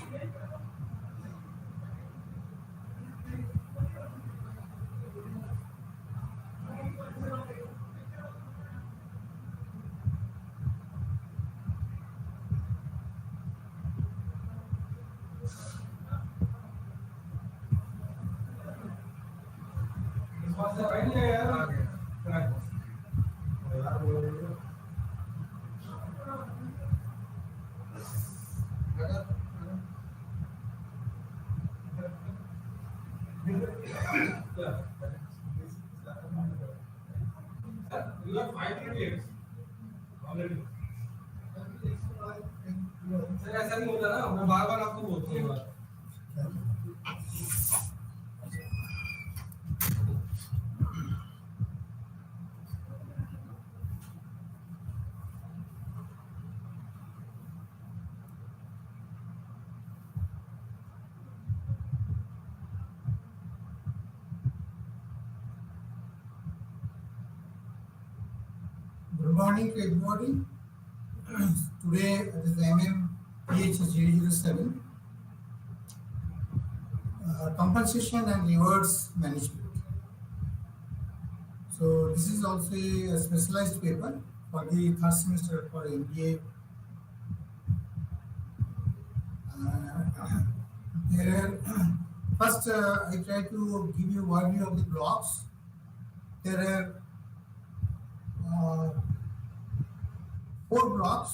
You have 5 minutes already. Sir ऐसा नहीं होता ना, मैं बार बार आपको बोलता हूँ बार. Good morning to everybody. Today it is MMPH007 Compensation and Rewards Management. So this is also a specialized paper for the third semester for MBA. First, I try to give you overview of the blocks. There are 4 blocks.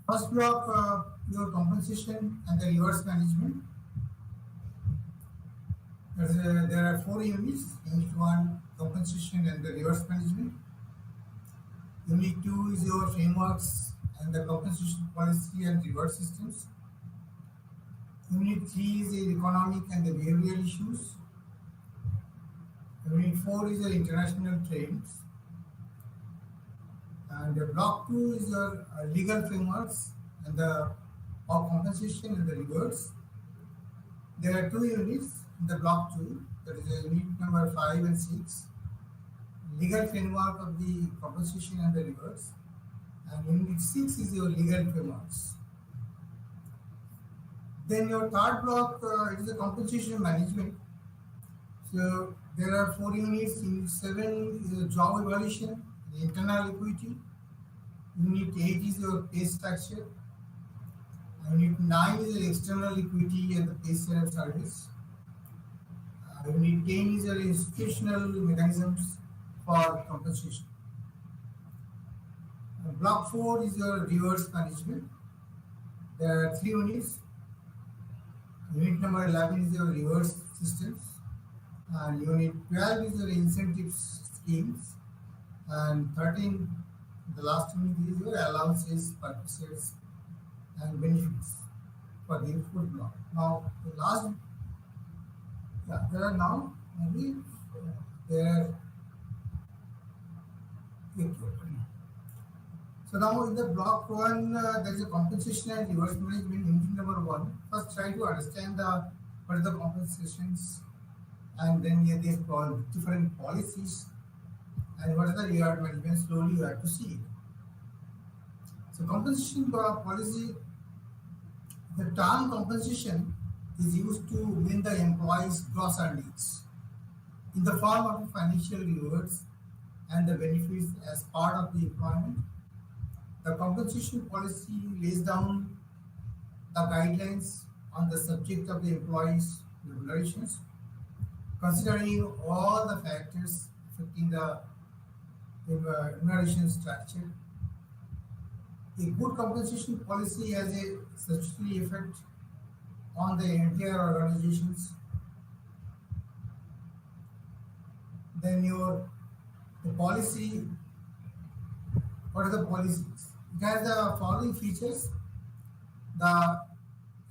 First block, your compensation and the rewards management. There are 4 units. Unit 1, compensation and the rewards management. Unit 2 is your frameworks and the compensation policy and reward systems. Unit 3 is the economic and the behavioral issues. Unit 4 is your international trends. And block 2 is your legal frameworks and the of compensation and the rewards. There are 2 units in the block 2, that is unit number 5 and 6. Legal framework of the compensation and the rewards. And unit 6 is your legal frameworks. Then your third block, it is the compensation management. So there are 4 units. Unit 7 is a job evaluation, the internal equity. Unit 8 is your pay structure. Unit 9 is the external equity and the pay service. Unit 10 is your institutional mechanisms for compensation. Block 4 is your rewards management. There are 3 units. Unit number 11 is your rewards systems. And unit 12 is your incentives schemes. And 13, the last unit is your allowances, purposes, and benefits for the full block. Now, the last, there are now maybe there are 8. So now in the block 1, there is a compensation and rewards management. Unit number 1. First, try to understand what are the compensations, and then there are different policies, and what are the reward management. Slowly you have to see it. So compensation policy, the term compensation is used to win the employee's gross earnings in the form of financial rewards and the benefits as part of the employment. The compensation policy lays down the guidelines on the subject of the employee's remunerations, considering all the factors affecting the remuneration structure. A good compensation policy has a statutory effect on the entire organizations. Then the policy, what are the policies? It has the following features: the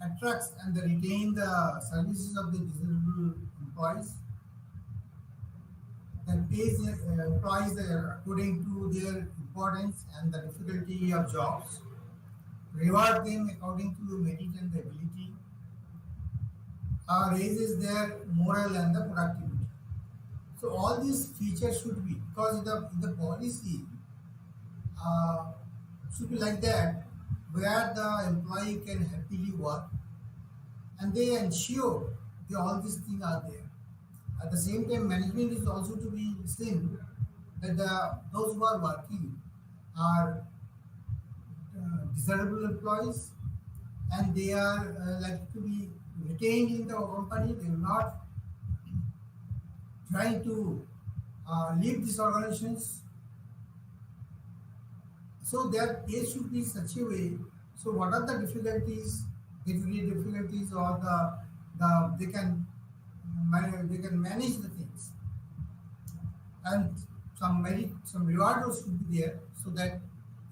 attracts and the retain the services of the desirable employees, then pays employees according to their importance and the difficulty of jobs, reward them according to merit and the ability, raises their morale and the productivity. So all these features should be, because in the policy should be like that. where the employee can happily work, and they ensure that all these things are there. At the same time, management is also to be seen that those who are working are desirable employees, and they are likely to be retained in the company. They will not trying to leave these organizations, so their pay should be such a way. So what are the difficulties, day-to-day difficulties, or the they can manage the things, and some reward also should be there, so that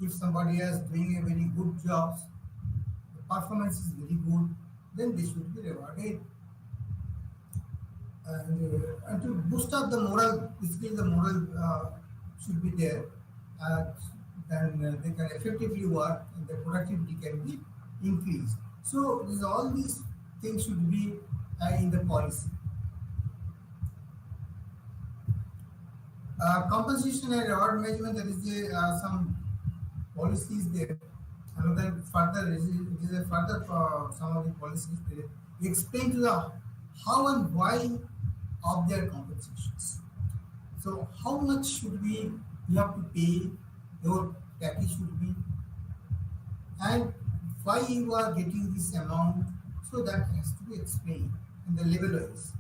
if somebody is doing a very good job, the performance is very good, then they should be rewarded. And to boost up the moral, basically the moral should be there. Uh, then they can effectively work, and the productivity can be increased. So all these things should be in the policy. Compensation and reward management, there is some policies there. Another further, it is a further some of the policies there. We explain to the how and why of their compensations. So how much should we you have to pay, your package should be, and why you are getting this amount. So that has to be explained in the level wise.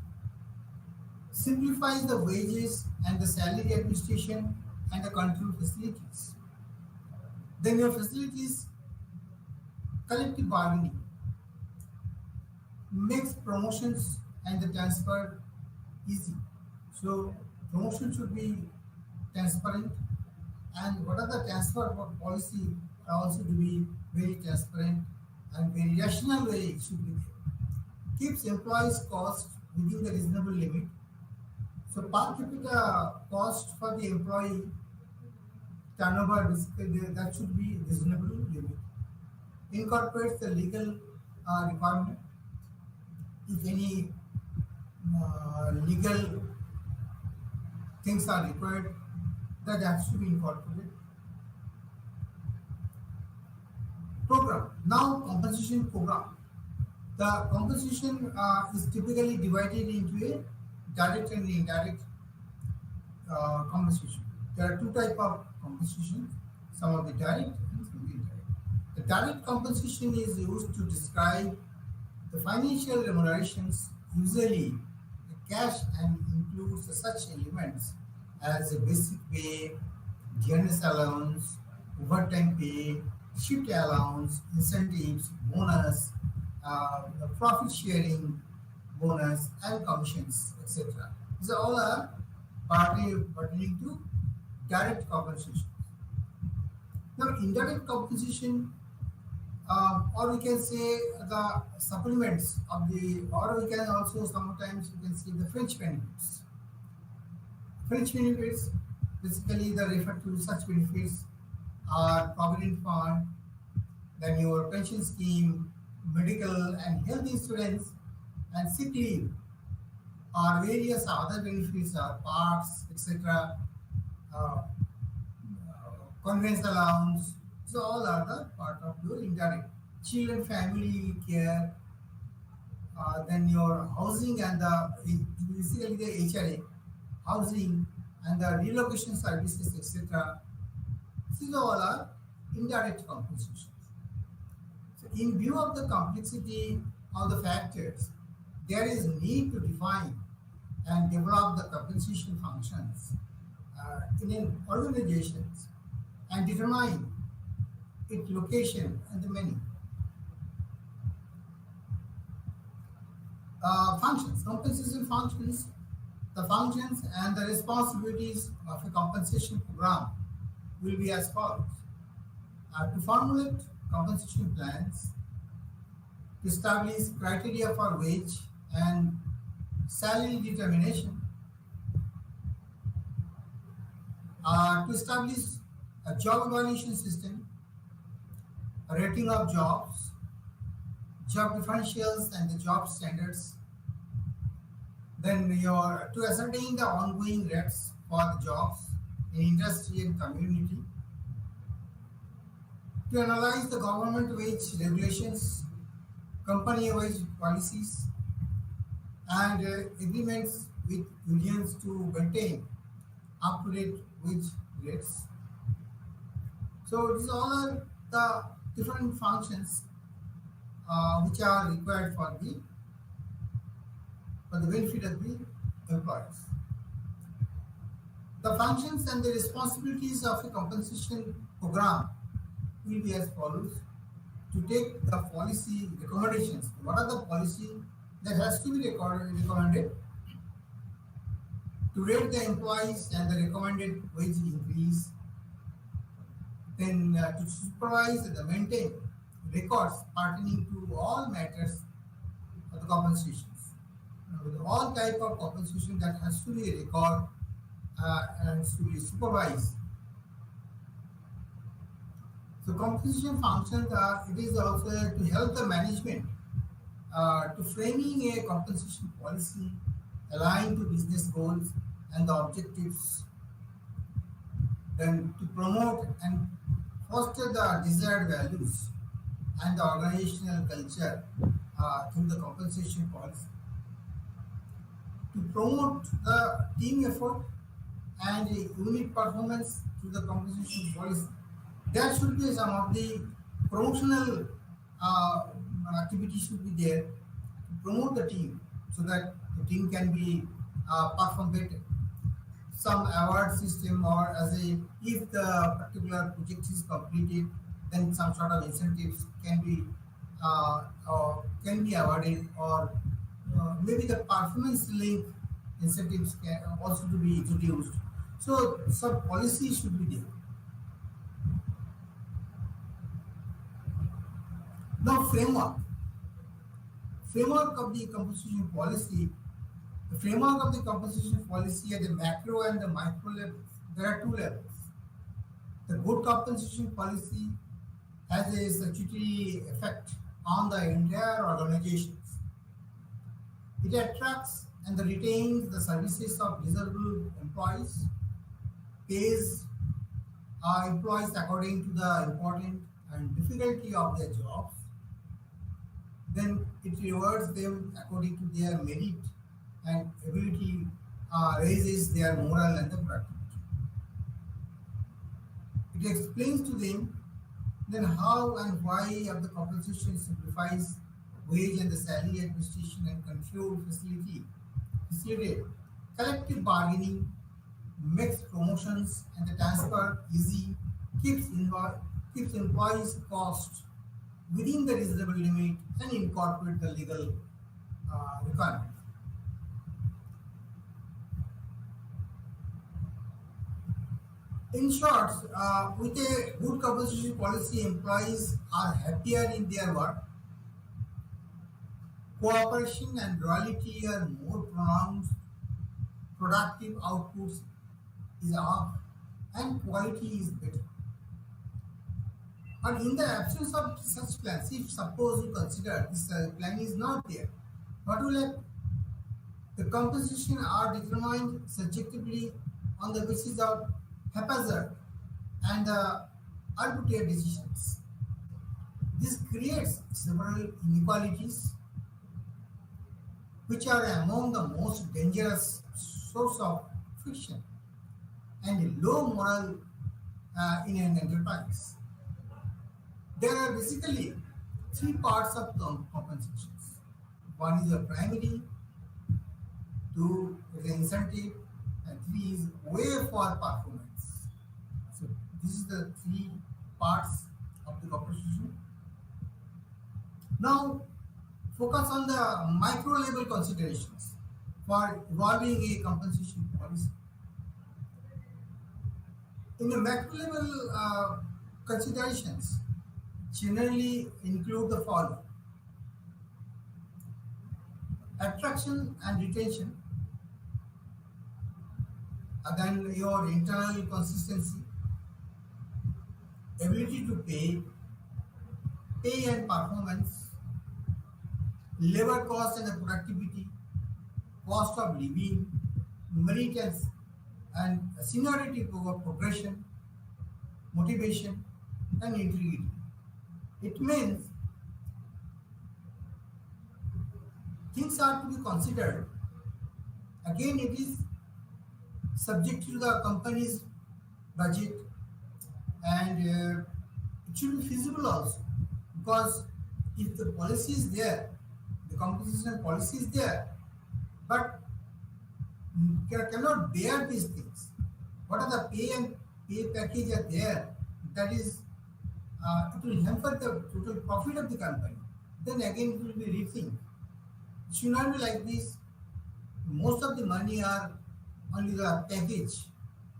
Simplifies the wages and the salary administration and the control facilities. Then your facilities, collective bargaining, makes promotions and the transfer easy. So promotion should be transparent, and what are the transfer policy are also to be very transparent and very rational way it should be there. Keeps employees cost within the reasonable limit. So per capita cost for the employee turnover, that should be reasonable limit. Incorporates the legal requirement. If any legal things are required, that has to be incorporated. Program. Now compensation program. The compensation is typically divided into a direct and indirect compensation. There are two types of compensation, some of the direct and some of the indirect. The direct compensation is used to describe the financial remunerations, usually the cash, and includes such elements as a basic pay, dearness allowance, overtime pay, shift allowance, incentives, bonus, profit sharing, bonus, and commissions, etc. These all are partly pertaining to direct compensation. Now, indirect compensation, or we can say the supplements of the, or we can also sometimes we can see the fringe benefits. Fringe benefits, basically the refer to such benefits are provident fund, then your pension scheme, medical and health insurance, and sick leave, or various other benefits are parks, etc. Uh, Conveyance allowance. So all are the part of your indirect. Children family care, then your housing and the basically the HRA, housing and the relocation services, etc. These all are indirect compensations. So in view of the complexity of the factors, there is need to define and develop the compensation functions in an organizations and determine its location and the many functions, compensation functions, the functions and the responsibilities of a compensation program will be as follows. To formulate compensation plans, to establish criteria for wage and salary determination, to establish a job evaluation system, a rating of jobs, job differentials and the job standards, then to ascertain the ongoing rates for the jobs in industry and community, to analyze the government wage regulations, company wage policies, and agreements with unions to maintain up-to-date wage rates. So these all are the different functions which are required for the benefit of the employees. The functions and the responsibilities of a compensation program will be as follows: to take the policy recommendations. What are the policy that has to be recommended? To rate the employees and the recommended wage increase, then to supervise and maintain records pertaining to all matters of the compensations. With all type of compensation that has to be record and to be supervised. So compensation functions are, it is also to help the management to framing a compensation policy aligned to business goals and the objectives, then to promote and foster the desired values and the organizational culture through the compensation policy, to promote the team effort and unit performance through the compensation policy. There should be some of the promotional activities should be there to promote the team so that the team can be perform better. Some award system, or as a, if the particular project is completed, then some sort of incentives can be awarded, or maybe the performance link incentives can also to be introduced. So some policy should be there. Now framework of the compensation policy. The framework of the compensation policy at the macro and the micro levels. There are two levels. The good compensation policy has a statutory effect on the entire organizations. It attracts and retains the services of desirable employees, pays employees according to the importance and difficulty of their jobs. Then it rewards them according to their merit and ability, raises their moral and the productivity. It explains to them then how and why of the compensation simplifies wage and the salary administration and control facilitate collective bargaining, makes promotions and the transfer easy, keeps employees cost within the reasonable limit, and incorporate the legal requirement. In short, with a good compensation policy, employees are happier in their work, cooperation and loyalty are more pronounced, productive outputs is up, and quality is better. But in the absence of such plans, if suppose you consider this plan is not there, what will happen? The compensation are determined subjectively on the basis of haphazard and arbitrary decisions. This creates several inequalities which are among the most dangerous source of friction and low moral in an enterprise. There are basically three parts of compensations. One is a primary, two is an incentive, and three is way for performance. So this is the three parts of the compensation. Now focus on the micro level considerations for evolving a compensation policy. In the macro level considerations generally include the following: attraction and retention, then your internal consistency, ability to pay and performance, labor cost and the productivity, cost of living, merit and seniority progression, motivation, and integrity. It means things are to be considered. Again, it is subject to the company's budget, and it should be feasible also, because if the policy is there, the compensation policy is there, but cannot bear these things. What are the pay and pay package are there? That is, it will hamper the total profit of the company. Then again, it will be rethink. It should not be like this. Most of the money are only the package,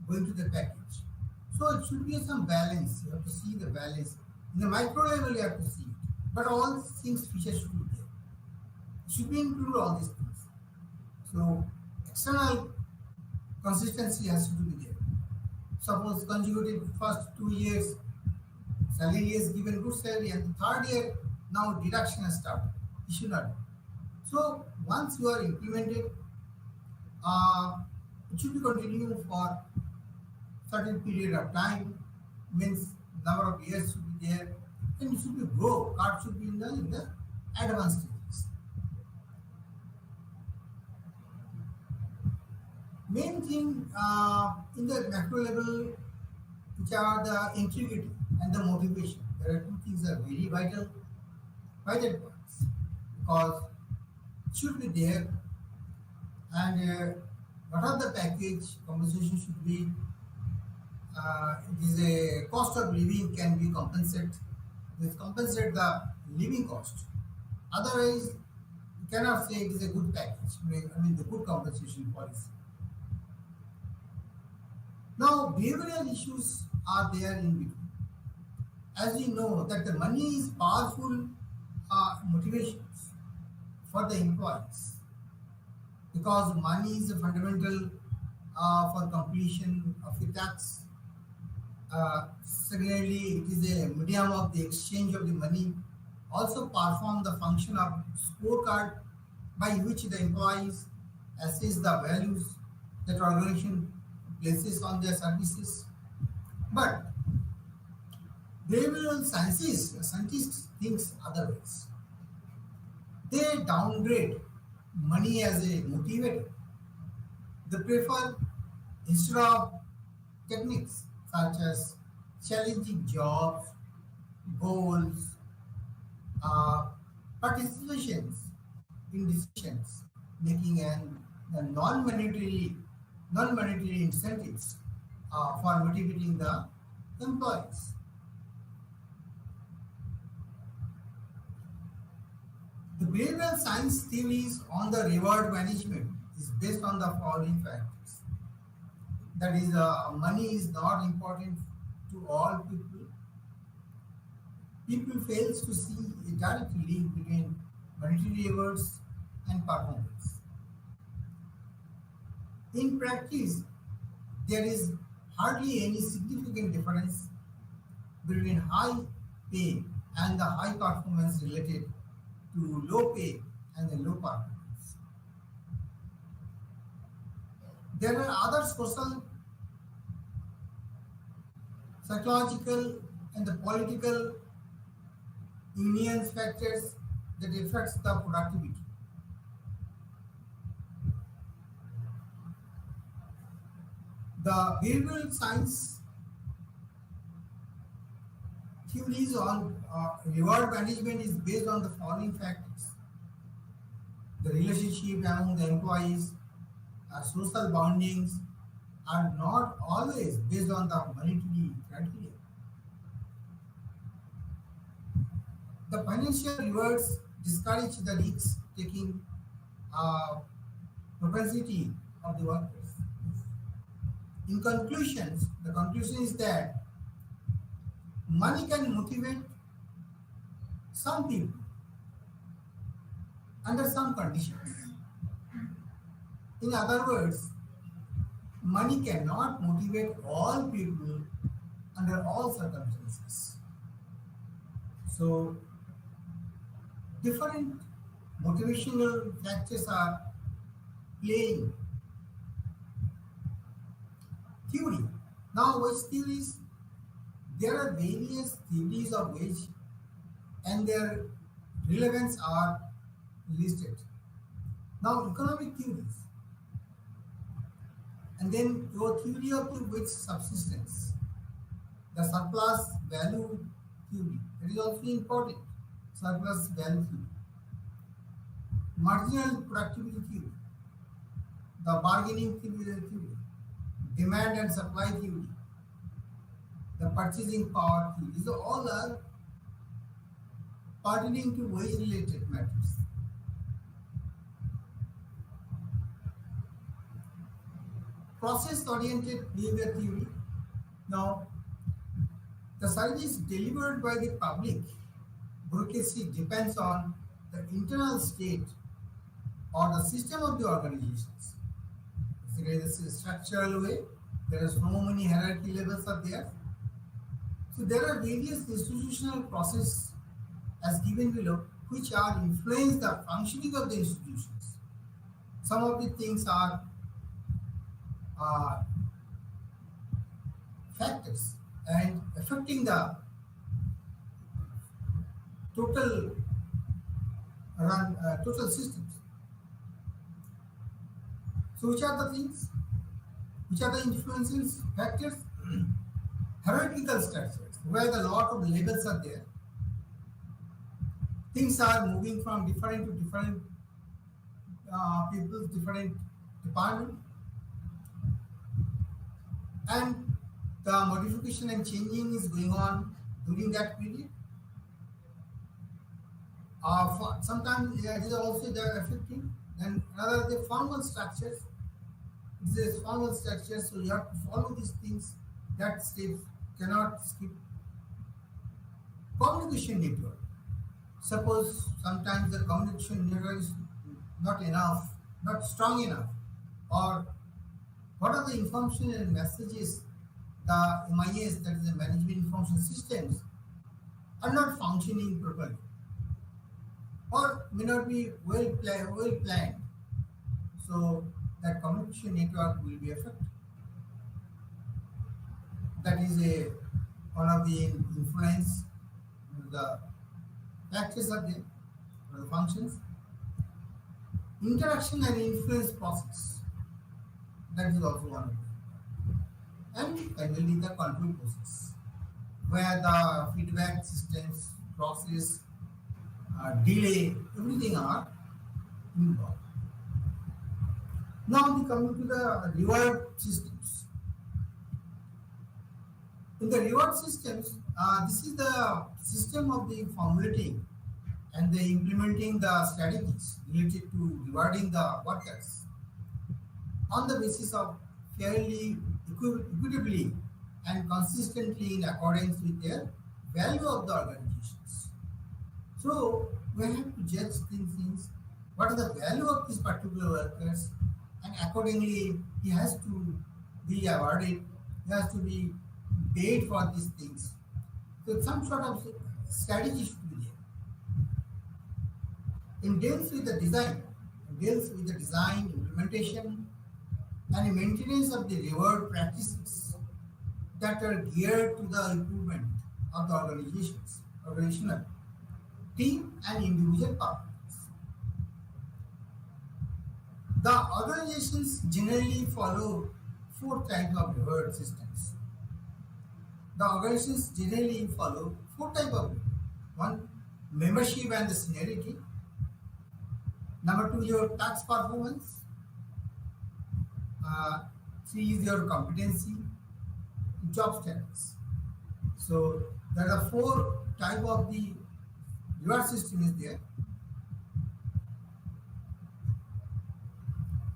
going to the package. So it should be some balance. You have to see the balance. In the micro level, you have to see it. But all things features should be there. It should be included all these things. So external consistency has to be there. Suppose consecutive first 2 years salary is given good salary, and the third year now deduction has started. It should not be. So once you are implemented, it should be continuing for certain period of time, means number of years should be there, and it should be grow. Card should be in the advanced stages. Main thing in the macro level, which are the integrity and the motivation. There are two things that are very vital parts, because it should be there, and what are the package compensation should be. It is a cost of living can be compensated. It compensate the living cost. Otherwise, you cannot say it is a good package. I mean the good compensation policy. Now, behavioral issues are there in between. As you know, that the money is powerful motivations for the employees, because money is a fundamental for completion of the tax. Secondly, it is a medium of the exchange of the money. Also perform the function of scorecard by which the employees assess the values that organization places on their services. But behavioral scientists thinks otherwise. They downgrade money as a motivator. They prefer, instead of techniques such as challenging jobs, goals, uh, participations in decisions making, and the non-monetary incentives for motivating the employees. The behavioral science theories on the reward management is based on the following factors. That is, money is not important to all people. People fails to see a direct link between monetary rewards and performance. In practice, there is hardly any significant difference between high pay and the high performance related to low pay and the low performance. There are other social, psychological, and the political unions factors that affects the productivity. The behavioral science theories on reward management is based on the following factors: the relationship among the employees, social bondings are not always based on the monetary criteria. The financial rewards discourage the risk taking propensity of the workers. In conclusions, the conclusion is that money can motivate some people under some conditions. In other words, money cannot motivate all people under all circumstances. So, different motivational factors are playing theory. Now, which theories? There are various theories of wage and their relevance are listed. Now, economic theories, and then your theory of the wage subsistence, the surplus value theory, that is also important. Surplus value theory, marginal productivity theory, the bargaining theory, demand and supply theory, the purchasing power theory. These all are pertaining to wage related matters. Process oriented behavior theory. Now, the service delivered by the public bureaucracy depends on the internal state or the system of the organizations. This is a structural way. There is no many hierarchy levels are there. So there are various institutional processes as given below which are influence the functioning of the institutions. Some of the things are factors and affecting the total total systems. So which are the things? Which are the influences factors? Hierarchical structures, where the lot of levels are there. Things are moving from different to different people, different department, and the modification and changing is going on during that period. Sometimes it is also the affecting. Then another the formal structures. It is formal structures, so you have to follow these things. That steps cannot skip. Communication network. Suppose sometimes the communication network is not enough, not strong enough, or what are the information and messages the MIS, that is the management information systems, are not functioning properly or may not be well planned. So that communication network will be affected. That is one of the influence. The factors are there, or the functions. Interaction and influence process. That is also one of them. And finally the control process, where the feedback systems, process, delay, everything are involved. Now we come to the reward systems. In the reward systems, this is the system of the formulating and the implementing the strategies related to rewarding the workers on the basis of fairly, equitably, and consistently in accordance with their value of the organizations. So we have to judge these things. What is the value of these particular workers, and accordingly he has to be awarded. He has to be paid for these things. So some sort of strategy should be there. It deals with the design, implementation, and maintenance of the reward practices that are geared to the improvement of the organizational, team, and individual performance. The organizations generally follow four types of reward systems. One, membership and the seniority. Number two, your tax performance. Three is your competency, job status. So there are four type of the reward system is there.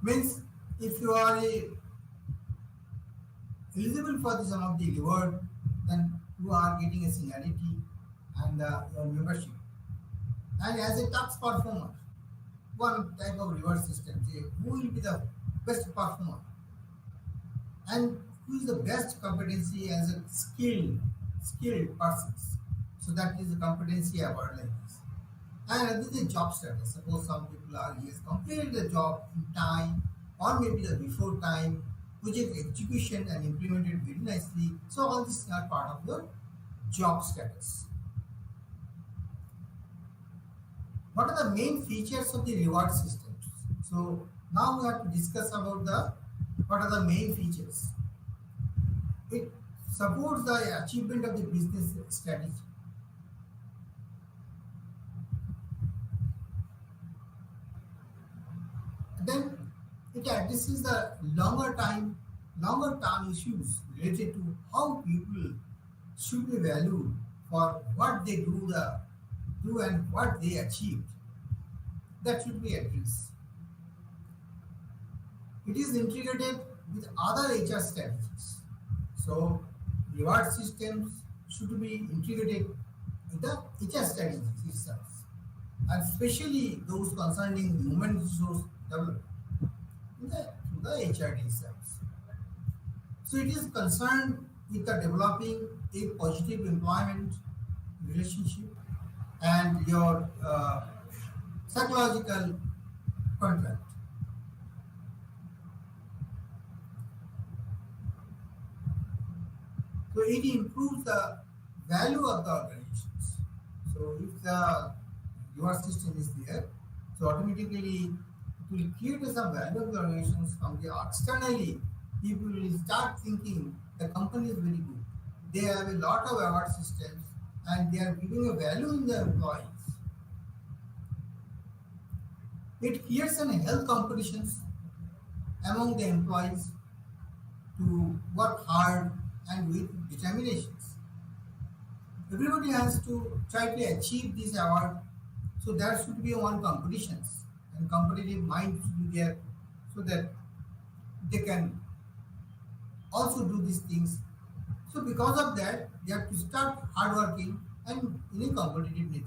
Means if you are eligible for the some of the reward, then you are getting a seniority and your membership. And as a tax performer, one type of reward system, say who will be the best performer and who is the best competency as a skilled persons. So that is a competency award like this. And this is a job status. Suppose some people are, he has completed the job in time or maybe the before time, project execution and implemented very nicely. So all these are part of your job status. What are the main features of the reward systems? So now we have to discuss about the what are the main features. It supports the achievement of the business strategy. Then it addresses the longer term issues related to how people should be valued for what they do and what they achieved. That should be addressed. It is integrated with other HR strategies. So reward systems should be integrated with the HR strategies itself, and especially those concerning human resource development through the HRD itself. So it is concerned with the developing a positive employment relationship and your psychological contract. So it improves the value of the organizations. So if the your system is there, so automatically it will create some value of the organizations from the externally. People will start thinking the company is very good. They have a lot of award systems and they are giving a value in their employees. It creates an health competitions among the employees to work hard and with determinations. Everybody has to try to achieve this award, so there should be one competitions and competitive mind should be there so that they can also do these things. So because of that, they have to start hardworking and in a competitive nature.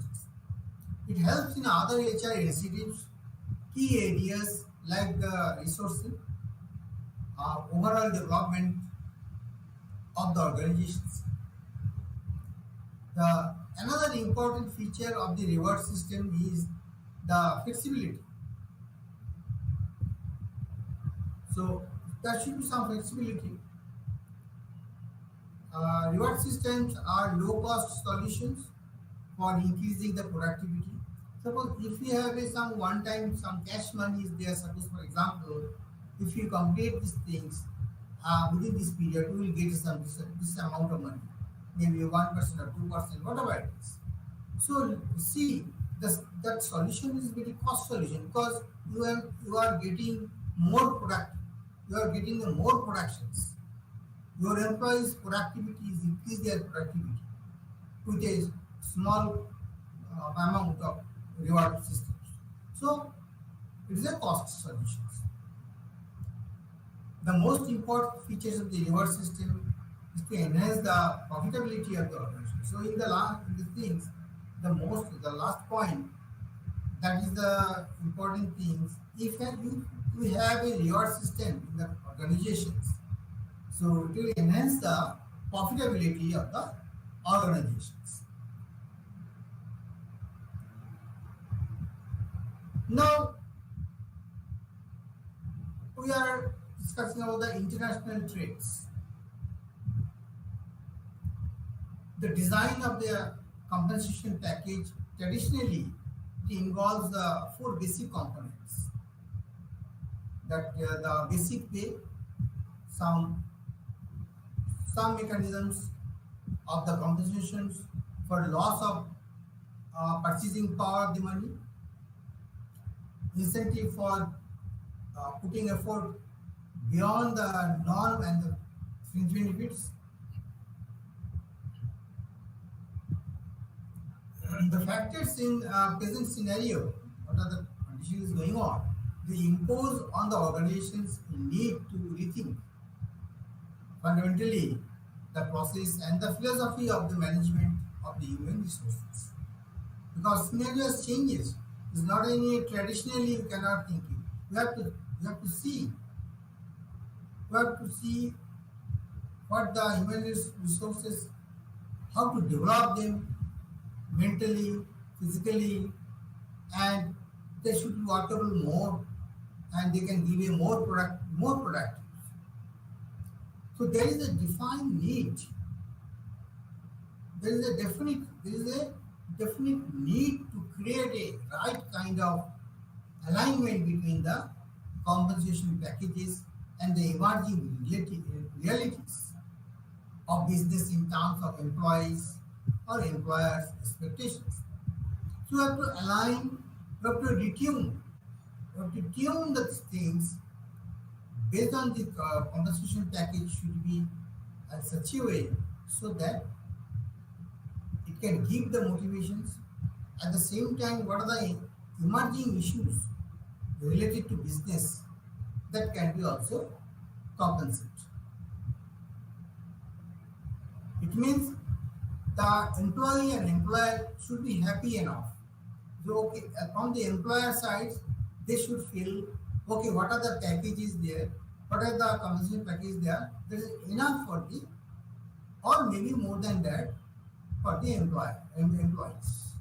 It helps in other HR initiatives, key areas like the resourcing, overall development of the organizations. Another important feature of the reward system is the flexibility. So there should be some flexibility. Reward systems are low cost solutions for increasing the productivity. Suppose if you have some one time some cash money is there, suppose for example, if you complete these things within this period, you will get this amount of money, maybe 1% or 2%, whatever it is. So see, that solution is very cost solution because you are getting more product, you are getting the more productions. Your employees' productivity is increase their productivity with a small amount of reward systems. So it is a cost solution. The most important features of the reward system is to enhance the profitability of the organization. So in the things, the last point, that is the important things. If we have a reward system in the organizations, so it will enhance the profitability of the organizations. Now we are discussing about the international trades. The design of the compensation package traditionally it involves the four basic components. That the basic pay, some mechanisms of the compensations for loss of purchasing power of the money, incentive for putting effort beyond the norm and the fringe benefits. The factors in present scenario, what are the conditions going on, they impose on the organizations a need to rethink fundamentally the process and the philosophy of the management of the human resources. Because scenarios changes. It's not any traditionally you cannot think it. You have to see. You have to see what the human resources, how to develop them mentally, physically, and they should be workable more, and they can give a more productive. So there is a defined need. There is a definite need to create a right kind of alignment between the compensation packages and the emerging realities of business in terms of employees or employers' expectations. So you have to align, you have to retune, you have to tune the things based on the compensation package should be such a way so that it can give the motivations. At the same time, what are the emerging issues related to business that can be also compensated? It means the employee and employer should be happy enough. So, okay, from the employer side, they should feel okay. What are the packages there? What are the compensation packages there? There is enough for the, or maybe more than that, for the employees.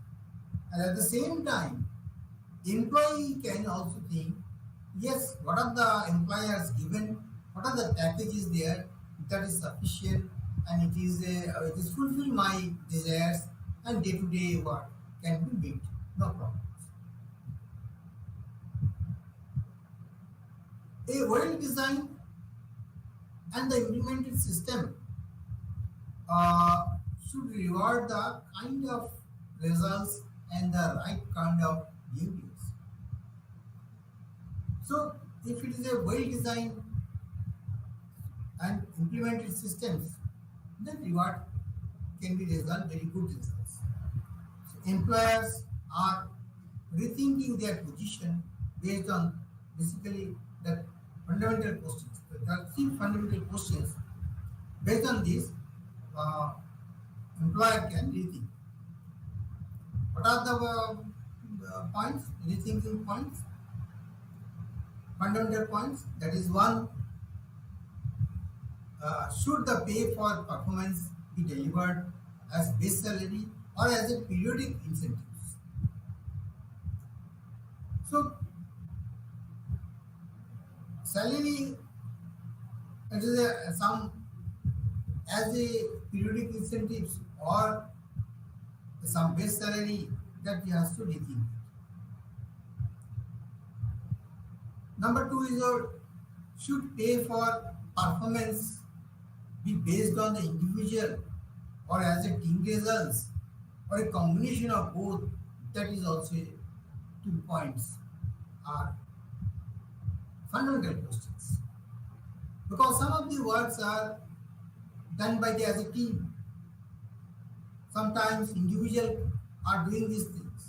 And at the same time, employee can also think, yes, what are the employers given? What are the packages there that is sufficient and it is fulfill my desires and day to day work can be met. No problem. A well designed and the implemented system should reward the kind of results and the right kind of behaviors. So, if it is a well designed and implemented systems, then reward can be result very good results. So, employers are rethinking their position based on basically the fundamental questions. There are three fundamental questions. Based on this, uh, employer can rethink. What are the points? Rethinking points, fundamental points. That is one. Should the pay for performance be delivered as base salary or as a periodic incentives? So salary it is some as a periodic incentives or some base salary that he has to rethink. Number two is should pay for performance be based on the individual or as a team results or a combination of both. That is also 2 points are fundamental questions because some of the works are done by the as a team. Sometimes individual are doing these things.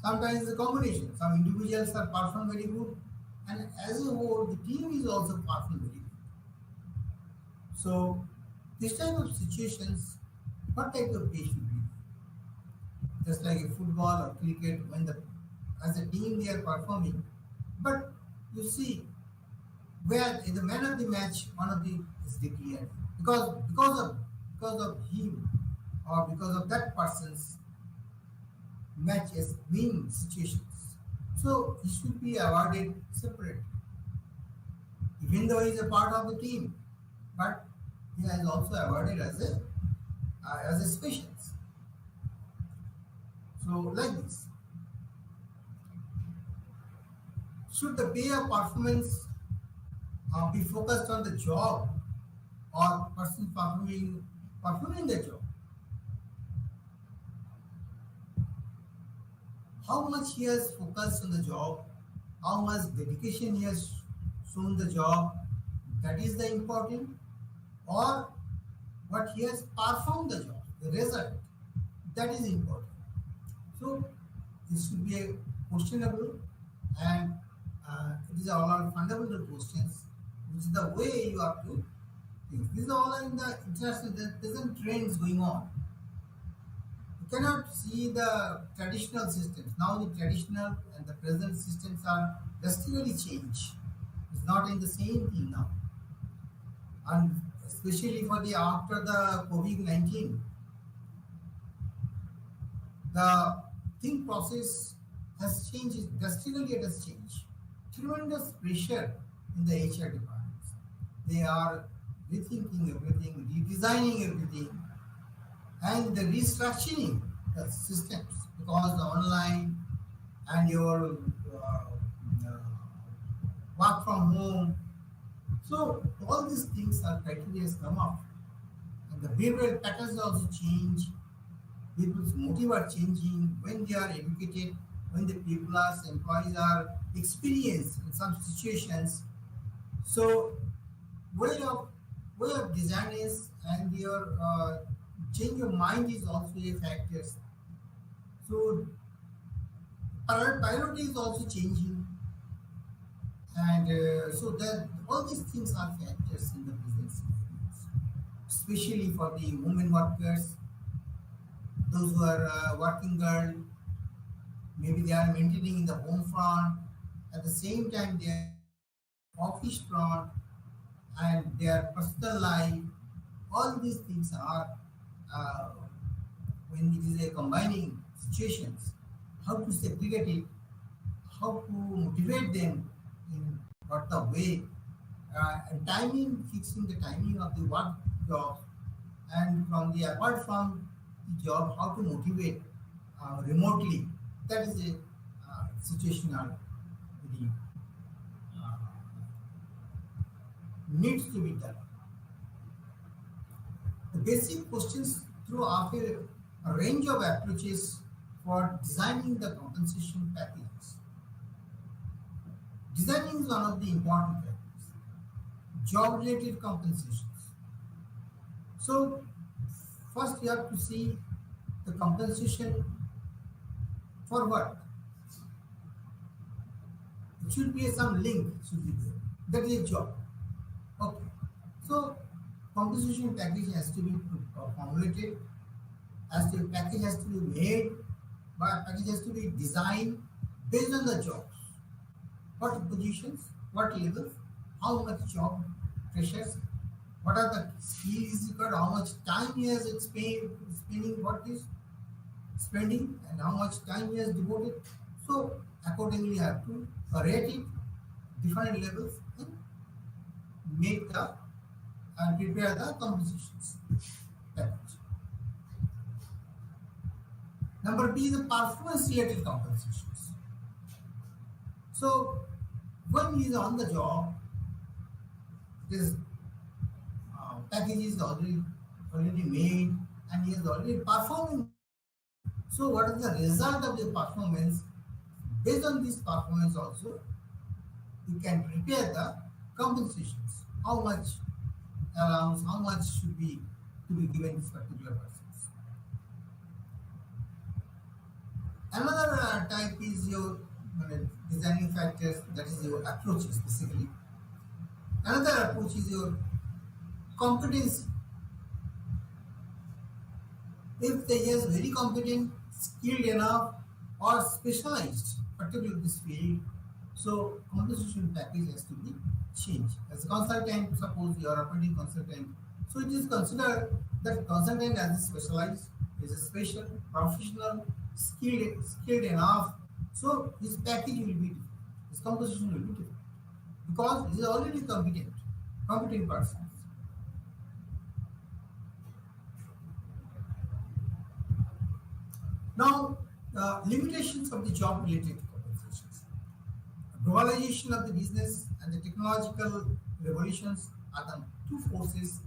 Sometimes it's a combination. Some individuals are perform very good, and as a whole, the team is also perform very good. So, this type of situations, what type of pay should be? Just like a football or cricket, when the as a team they are performing, but you see where in the man of the match, one of the is declared because of him or because of that person's match as win situations. So he should be awarded separately, even though he is a part of the team, but he is also awarded as a specialist. So like this, should the pay of performance be focused on the job or person performing the job? How much he has focused on the job, how much dedication he has shown the job, that is the important, or what he has performed the job, the result, that is important. So this should be a questionable and it is all our fundamental questions, which is the way you have to think. These are all in the international, there isn't trends going on. You cannot see the traditional systems. Now the traditional and the present systems are drastically changed. It's not in the same thing now. And especially for the after the COVID-19, the think process has changed drastically. It has changed. Tremendous pressure in the HR departments. They are rethinking everything, redesigning everything, and the restructuring the systems because the online and your uh, work from home. So all these things are criteria come up, and the behavioral patterns also change. People's motive are changing when they are educated, when the people are employees are experienced in some situations. So way of way of design is and your change of mind is also a factor. So priority is also changing, and so that all these things are factors in the business experience, especially for the women workers, those who are working girl. Maybe they are maintaining in the home front. At the same time, they are office front and their personal life. All these things are uh, when it is a combining situations. How to segregate it, how to motivate them in what the way, and timing, fixing the timing of the work job, and from the apart from the job, how to motivate remotely. That is a situational very uh, needs to be done. The basic questions through offer a range of approaches for designing the compensation packages. Designing is one of the important factors. Job related compensations. So, first you have to see the compensation for what? It should be some link, should be there. That is a job. Okay. So, compensation package has to be formulated, package has to be made, but package has to be designed based on the jobs. What positions, what levels, how much job pressures, what are the skills required, how much time he has spending what is spending, and how much time he has devoted. So accordingly, I have to rate it different levels and make the and prepare the compositions package. Number B is the performance related compensations. So when he is on the job, this package is already made and he is already performing. So what is the result of the performance? Based on this performance also, we can prepare the compensations. How much allowance, how much should be to be given this particular persons. Another type is your designing factors, that is your approaches basically. Another approach is your competency. If they is very competent, skilled enough, or specialized, particularly this field, so compensation package has to be changed. As a consultant, suppose you are appointing consultant, so it is considered that consultant as a specialized, is a special, professional, skilled enough. So his package will be different. His composition will be different because he is already competent person. Now, limitations of the job-related compensations. Globalization of the business and the technological revolutions are the two forces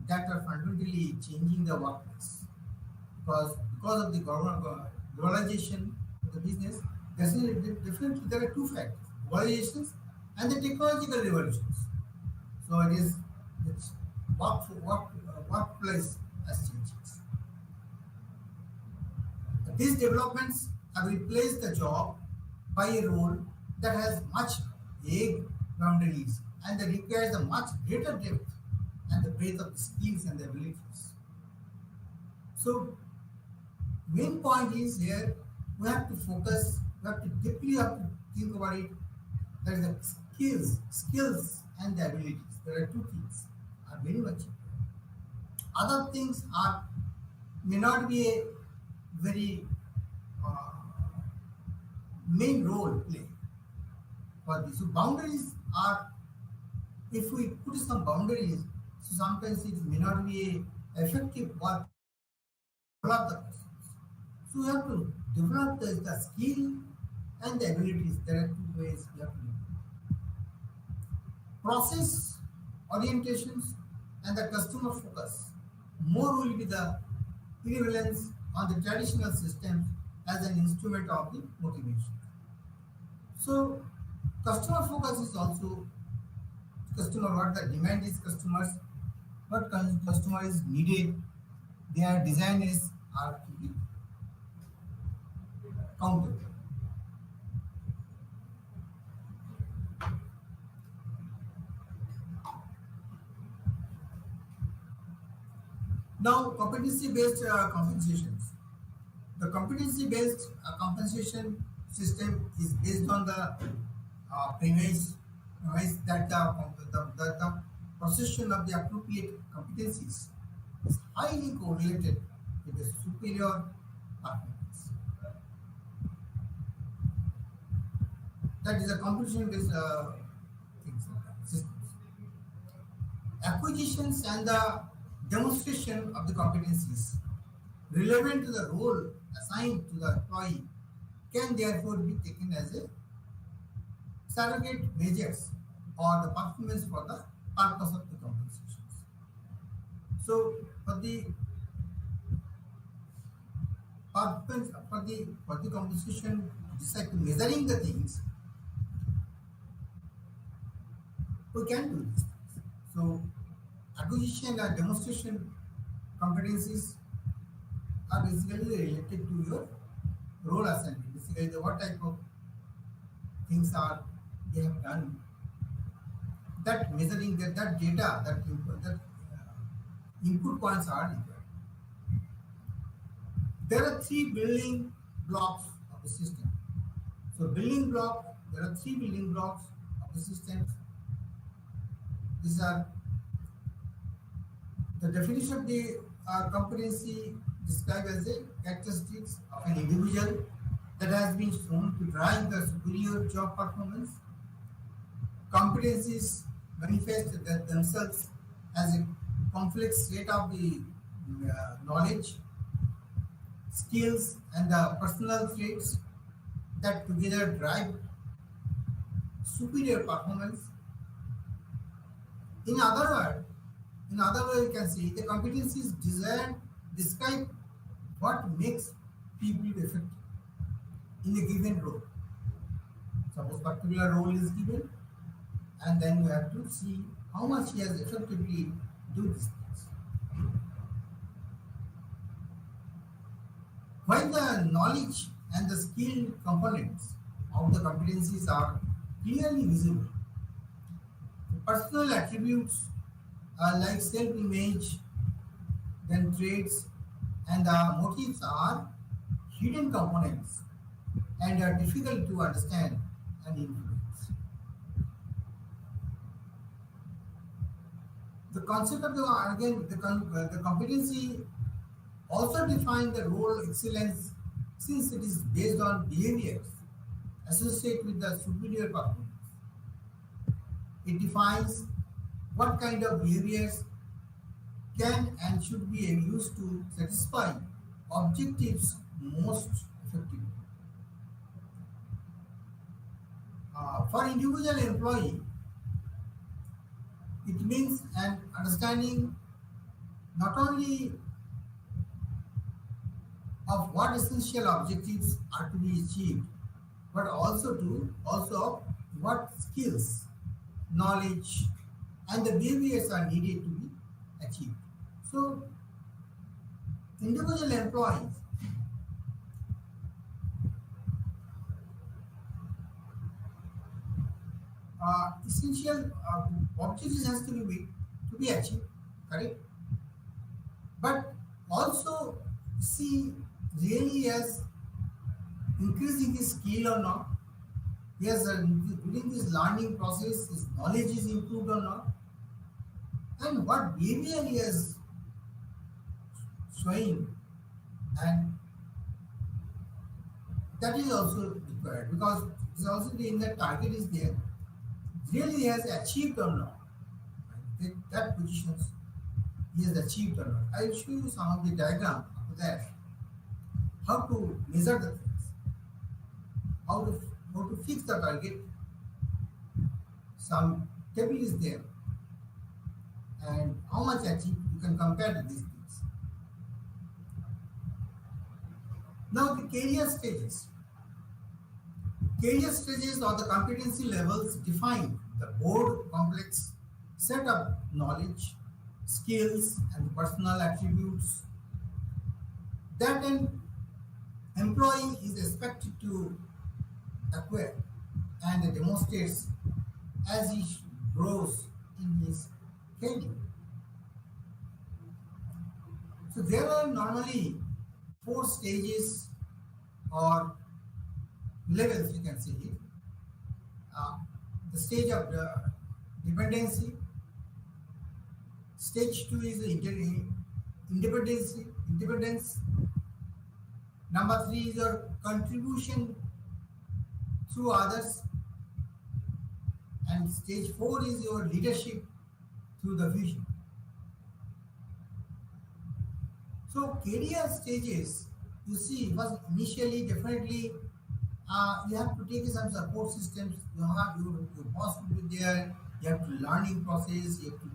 that are fundamentally changing the workplace. Because of the globalization of the business, definitely there are two factors: globalizations and the technological revolutions. So it's workplace has changed. These developments have replaced the job by a role that has much vague boundaries and that requires a much greater depth and the breadth of the skills and the abilities. So, main point is here we have to focus, we have to deeply have to think about it. That is the skills and the abilities. There are two things are very much important. Other things are may not be a very uh, main role play for this. So boundaries are, if we put some boundaries, so sometimes it may not be a effective work develop the persons. So you have to develop the skill and the abilities. There are two ways you have to do. Process orientations and the customer focus. More will be the prevalence on the traditional systems as an instrument of the motivation. So customer focus is also customer, what the demand is customers, what customer is needed, their design is are to be counted. Now competency based compensations. The competency based compensation system is based on the premise that the possession of the appropriate competencies is highly correlated with the superior performance. That is a competition based things, systems. Acquisitions and the demonstration of the competencies relevant to the role assigned to the employee can therefore be taken as a surrogate measures or the performance for the purpose of the compensations. So for the compensation decide to measuring the things, we can do these things. So acquisition and demonstration competencies are basically related to your role assignment. Basically, what type of things are they have done. That measuring that data input points are required. There are three building blocks of the system. So there are three building blocks of the systems. These are the definition of the competency described as a characteristics of an individual that has been shown to drive the superior job performance. Competencies manifest themselves as a complex set of the knowledge, skills, and the personal traits that together drive superior performance. In other words, you can say the competencies describe what makes people effective in a given role. Suppose particular role is given, and then you have to see how much he has effectively do these things. While the knowledge and the skill components of the competencies are clearly visible, personal attributes like self-image, then traits, and the motives are hidden components and are difficult to understand and influence. The concept of the competency also defines the role excellence since it is based on behaviors associated with the superior performance. It defines what kind of behaviors can and should be used to satisfy objectives most effectively. For individual employee, it means an understanding not only of what essential objectives are to be achieved, but also of what skills, knowledge, and the behaviors are needed to be achieved. So, individual employees essential objectives has to be achieved, correct? But also see really as increasing his skill or not. Yes, during this learning process, his knowledge is improved or not, and what behavior he is showing, and that is also required because it is also in the target is there. Really, he has achieved or not. Right? That positions he has achieved or not. I will show you some of the diagram of that how to measure the things, how to how to fix the target. Some table is there, and how much achieved you can compare to these things. Now the career stages. Career stages or the competency levels define the broad complex set of knowledge, skills, and personal attributes that an employee is expected to acquire and demonstrates as he grows in his career. So there are normally four stages or levels, you can say it. The stage of the dependency. Stage 2 is the independence. Number 3 is your contribution through others. And stage 4 is your leadership through the vision. So career stages, you see, was initially definitely you have to take some support systems. You have your boss will be there. You have to learning process. You have to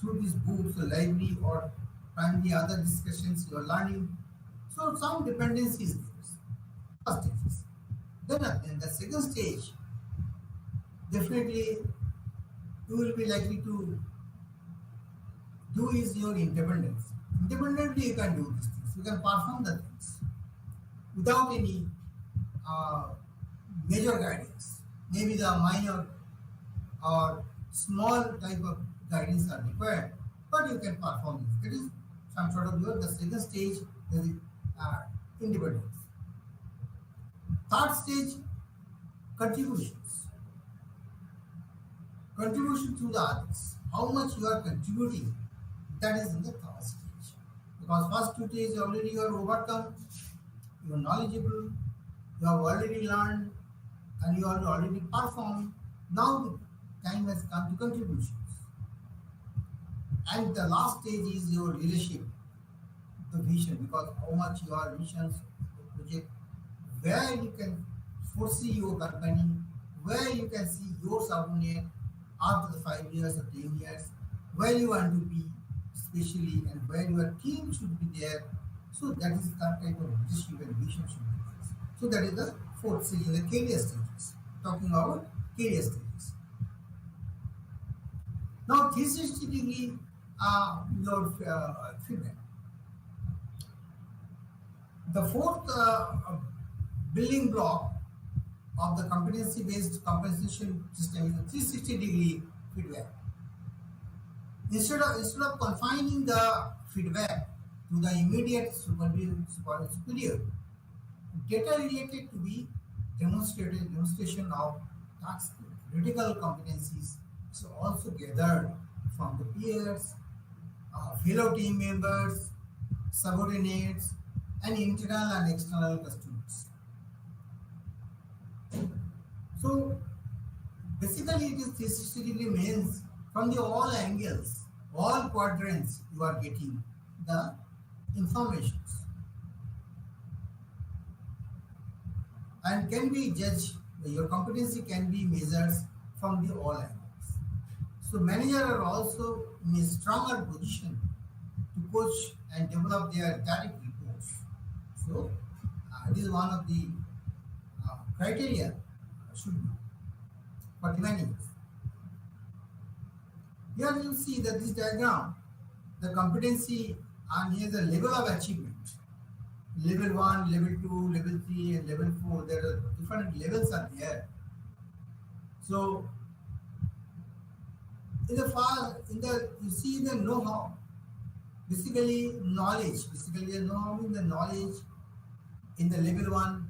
through these books, the library, or primary other discussions you are learning. So some dependency is there. First stages. Then the second stage, definitely you will be likely to do is your independence. Independently you can do these things. You can perform the things without any major guidance. Maybe the minor or small type of guidance are required, but you can perform this. That is some sort of the second stage is independence. Third stage, contributions. Contribution to the others. How much you are contributing, that is in the third stage. Because first two stages already you are overcome, you are knowledgeable, you have already learned, and you have already performed. Now the time has come to contributions. And the last stage is your leadership, the vision, because how much your visions, the project, where you can foresee your company, where you can see your subordinate after the 5 years or 10 years, where you want to be, especially, and where your team should be there. So that is the type of leadership and vision should be there. So that is the fourth stage, the career stages. Talking about career stages. Now 360 degree your feedback. The fourth building block of the competency-based compensation system is the 360 degree feedback. Instead of confining the feedback to the immediate superior, data related to be demonstration of task critical competencies is also gathered from the peers, fellow team members, subordinates, and internal and external customers. So basically it is 360 degree means from the all angles, all quadrants you are getting the informations and can be judged, your competency can be measured from the all angles. So managers are also in a stronger position to coach and develop their direct reports. So it is one of the criteria should be for demanding. Here you see that this diagram, the competency and here the level of achievement. Level 1, level 2, level 3, and level 4. There are different levels are there. So you see the know-how. Basically knowledge. Basically the know-how in the knowledge in the level 1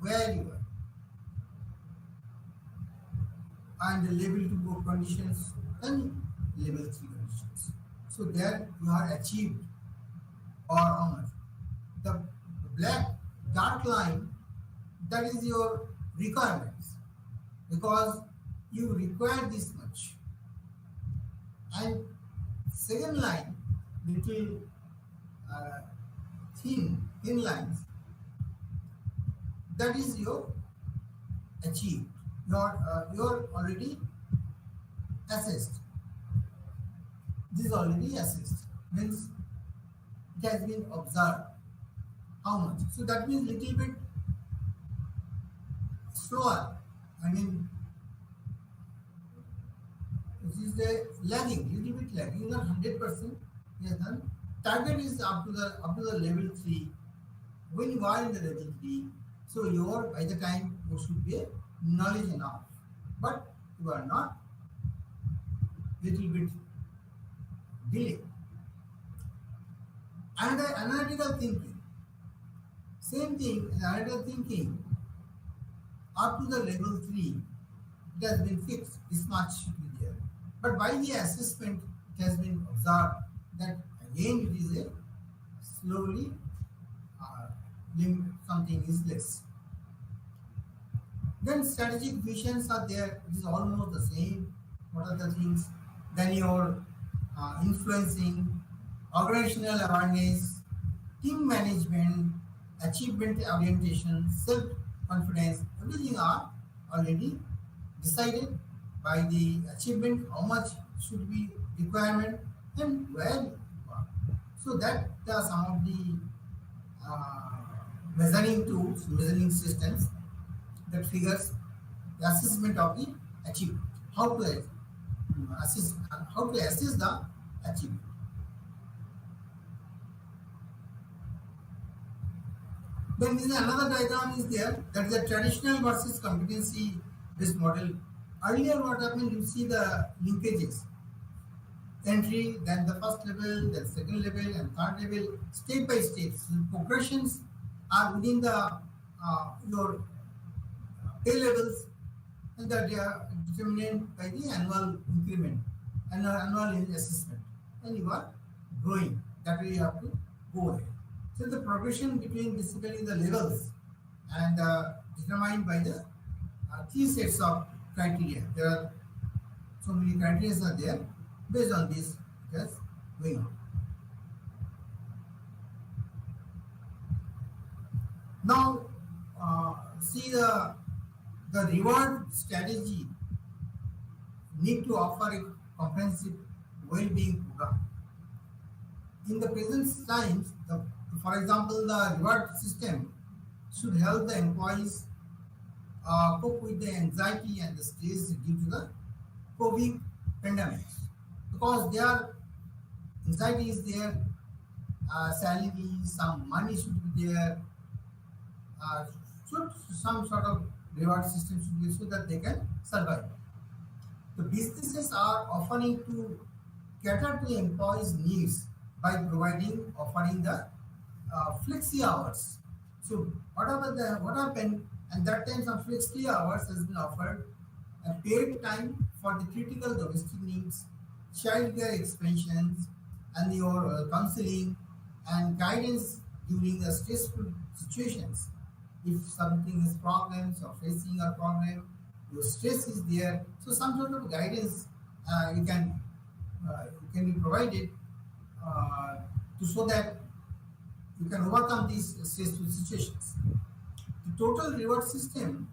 where you are. And the level 2 conditions and level 3 conditions. So there you are achieved or honored. The black dark line, that is your requirements, because you require this much. And second line, little uh, thin lines, that is your achieved. You're already assessed. This is already assessed. Means it has been observed. How much? So that means little bit slower. I mean, this is the lagging, little bit lagging, not 100%. He has done. Target is up to the level 3. When you are in the level 3, so your by the time you should be knowledge enough, but you are not, little bit delay. And the analytical thinking, same thing. Analytical thinking up to the level 3, it has been fixed. This much should be there. But by the assessment, it has been observed that again it is a slowly something is less. Then strategic visions are there. It is almost the same. What are the things? Then your influencing, organizational awareness, team management, achievement orientation, self-confidence, everything are already decided by the achievement, how much should be requirement and where you are. So that are some of the measuring tools, measuring systems that figures the assessment of the achievement. How to assess the achievement. Then there is another diagram is there, that is a traditional versus competency based model. Earlier what happened, you see the linkages. Entry, then the first level, then second level and third level, step by step. So progressions are within the your pay levels, and that they are determined by the annual increment and annual assessment. And you are growing. That way you have to go ahead. So the progression between basically the levels and determined by the 3 sets of criteria. There are so many criteria are there. Based on this, it is going on. Now, see the reward strategy need to offer a comprehensive well-being program. In the present times, for example, the reward system should help the employees cope with the anxiety and the stress due to the COVID pandemic. Because their anxiety is there, salary, some money should be there, some sort of reward system should be so that they can survive. The businesses are offering to cater to the employees' needs by offering the flexi hours. So what happened, and that time some flexi hours has been offered, a paid time for the critical domestic needs, child care expensions, and your counseling and guidance during the stressful situations. If something is problems or facing a problem, your stress is there. So some sort of guidance you can be provided to so that you can overcome these stressful situations. The total reward system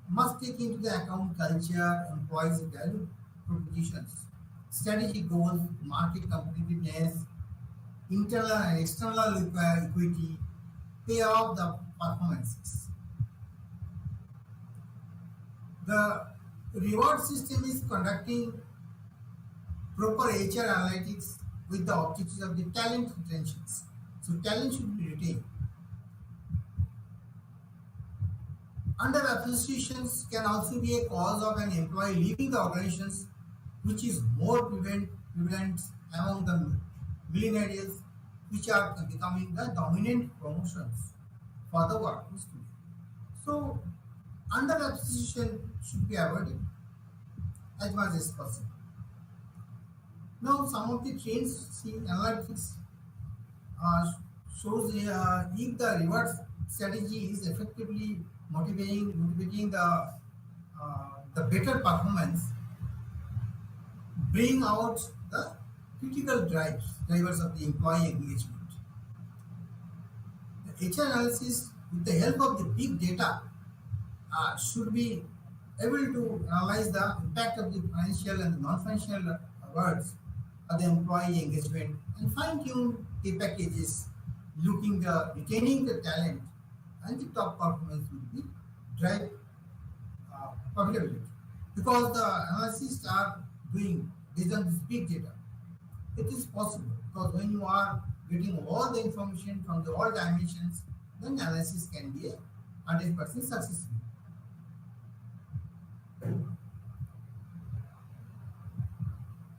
must take into the account culture, employees' value propositions, strategic goals, market competitiveness, internal and external equity, pay off the performances. The reward system is conducting proper HR analytics with the objectives of the talent retentions. So talent should be retained. Under appreciations can also be a cause of an employee leaving the organizations, which is more prevalent among the millennials, which are becoming the dominant promotions for the workforce today. So, under appreciation should be avoided as much as possible. Now, some of the trends in analytics shows if the reward strategy is effectively motivating the better performance, bring out the critical drivers of the employee engagement. HR analysis with the help of the big data should be able to analyze the impact of the financial and non-financial words of the employee engagement and fine-tune pay packages, looking the retaining the talent and the top performance will be drive profitability because the analysis are doing based on this big data. It is possible because when you are getting all the information from the all dimensions, then analysis can be a 100% successful.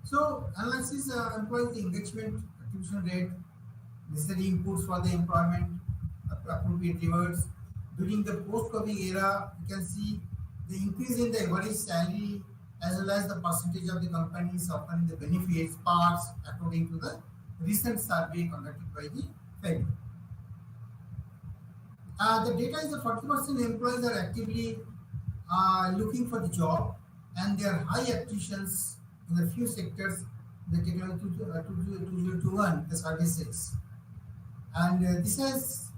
So analysis employs the engagement, attribution rate, necessary inputs for the employment, appropriate rewards. During the post-COVID era, you can see the increase in the average salary as well as the percentage of the companies offering the benefits, parts according to the recent survey conducted by the Fed. The data is that 40% employees are actively looking for the job and there are high attritions in a few sectors, the technology 2021, the survey says. And this has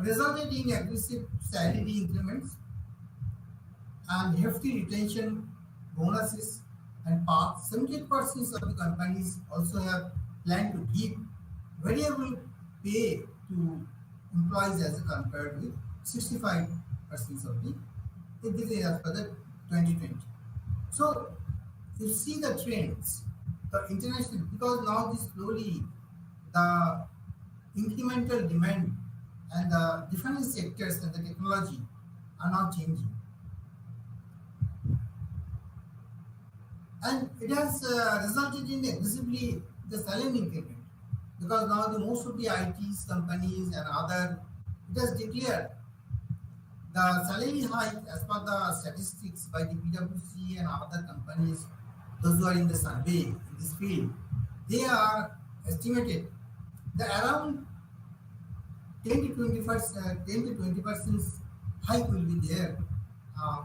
resulted in aggressive salary increments and hefty retention bonuses and parts. 78% of the companies also have planned to give variable pay to employees as compared with 65% of the this is as per the 2020. So you see the trends, the international because now this slowly the incremental demand and the different sectors and the technology are now changing. And it has resulted in aggressively the salary increment because now the most of the ITs companies and other it has declared the salary hike as per the statistics by the PwC and other companies, those who are in the survey in this field, they are estimated that around 10 to 20% hike will be there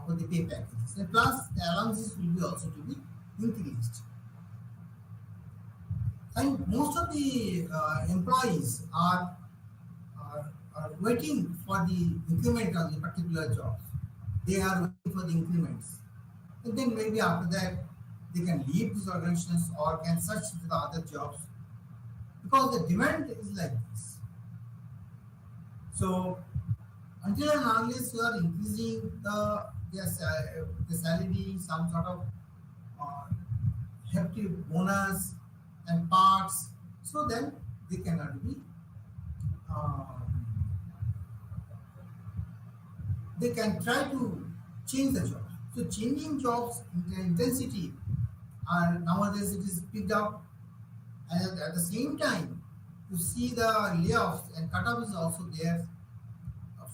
for the pay packages. And plus the allowances will be also to be increased. And most of the employees are waiting for the increment on the particular jobs. They are waiting for the increments. And then maybe after that, they can leave these organizations or can search to the other jobs because the demand is like this. So until and unless you are increasing the salary, some sort of hefty bonus and parts, so then they cannot be they can try to change the jobs. So changing jobs intensity and nowadays it is picked up and at the same time you see the layoffs and cutoff is also there,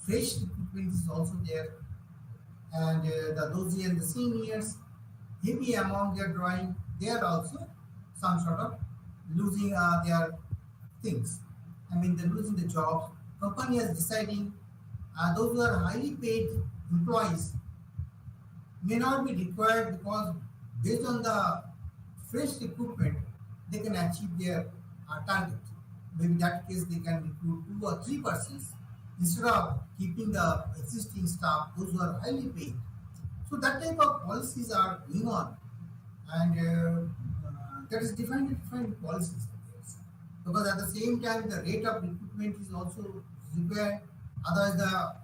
fresh recruitment is also there and those in the seniors heavy amount they are drawing, they are also some sort of losing their things. I mean they're losing the jobs. Company is deciding those who are highly paid employees may not be required because based on the fresh recruitment, they can achieve their target. Maybe in that case they can recruit 2 or 3 persons instead of keeping the existing staff, those who are highly paid. So that type of policies are going on, and that is different policies. Because at the same time, the rate of recruitment is also required. Otherwise, the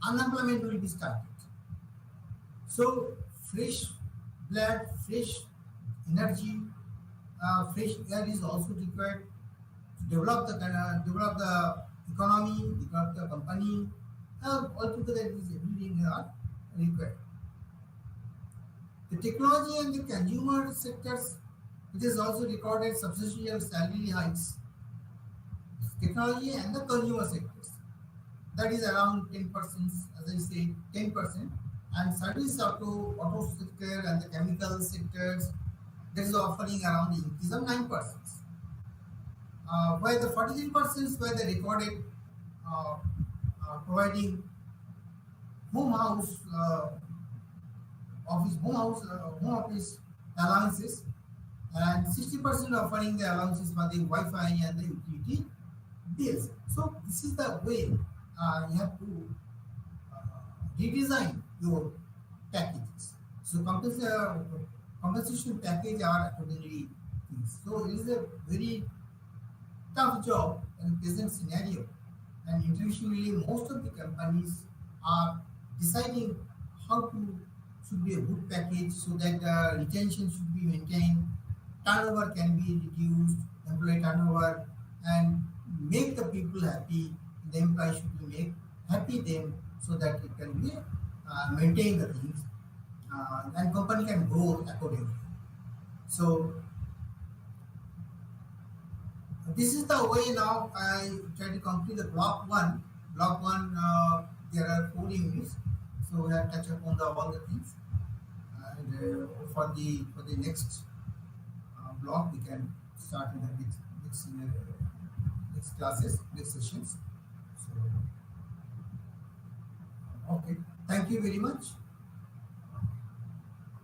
unemployment will be started. So fresh blood, fresh energy, fresh air is also required to develop the economy, develop the company. Altogether, it is everything are required. The technology and the consumer sectors, it is also recorded substantial salary hikes. Technology and the consumer sectors, that is around 10%, as I say, 10%, and service auto sector and the chemical sectors, that is offering around the increase of 9%. Where the 43% were the recorded providing home house home office allowances, and 60% offering the allowances for the Wi-Fi and the utility deals. So this is the way you have to redesign your packages. So compensation package are accordingly things. So it is a very tough job in present scenario, and internationally most of the companies are deciding how to should be a good package so that retention should be maintained, turnover can be reduced, employee turnover, and make the people happy. The employee should be make happy them so that it can be maintain the things, and company can grow accordingly. So this is the way now I try to complete the block one. Block one, there are 4 units, so we have touched upon all the things. And for the next block, we can start in the next classes, next sessions. So okay, thank you very much.